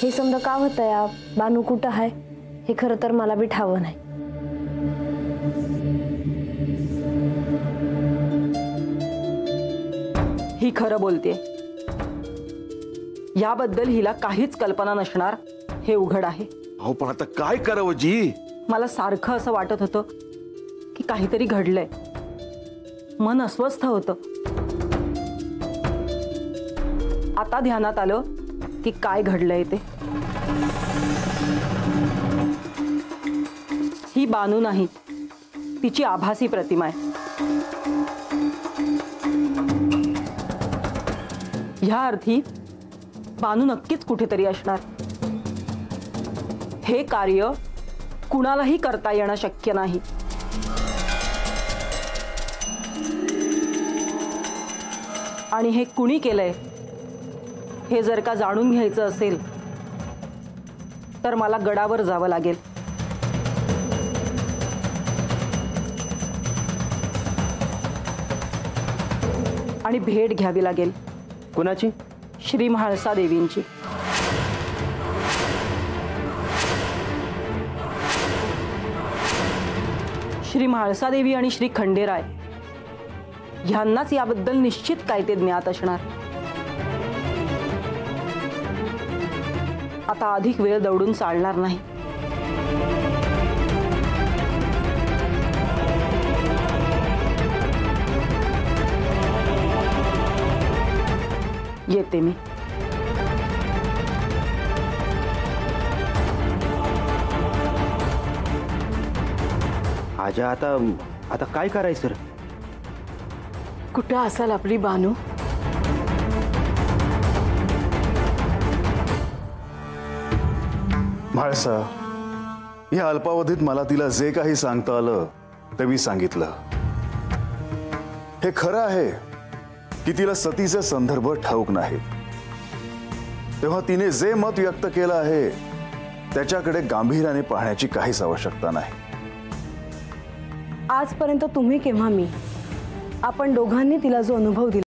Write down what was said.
हे समजा का होतं या बानू कुठं आहे हे खरं तर मला बी ठावं नाही। ही खरं बोलते, याबद्दल हिला काहीच कल्पना नसणार हे उघड आहे। अहो पण आता काय करावं जी? मला सारखं असं वाटत होतं की काहीतरी घडलंय, मन अस्वस्थ होतं। आता ध्यानात आलं की काय घडलंय ते। ही बानू नाही, तिची आभासी प्रतिमा आहे। ह्या अर्थी बानू नक्कीच कुठेतरी असणार। हे कार्य कुणालाही करता येणं शक्य नाही। आणि हे कुणी केलंय हे जर का जाणून घ्यायचं असेल तर मला गडावर जावं लागेल। आणि भेट घ्यावी लागेल। कुणाची? श्री म्हाळसा देवींची। श्री म्हाळसा देवी आणि श्री खंडेराय ह्यांनाच याबद्दल निश्चित काय ते ज्ञात असणार। आता अधिक वेळ दौडून चालणार नाही। येते मी। आजा आता आता काय करायचं? कुठं असाल आपली बानू? म्हाळसा, या अल्पावधीत मला तिला जे काही सांगता आलं ते मी सांगितलं। हे खरं आहे की तिला सतीचे संदर्भ ठाऊक नाही, तेव्हा तिने जे मत व्यक्त केलं आहे त्याच्याकडे गांभीर्याने पाहण्याची काहीच आवश्यकता नाही। आजपर्यंत तुम्ही किंवा मी आपण दोघांनी तिला जो अनुभव दिला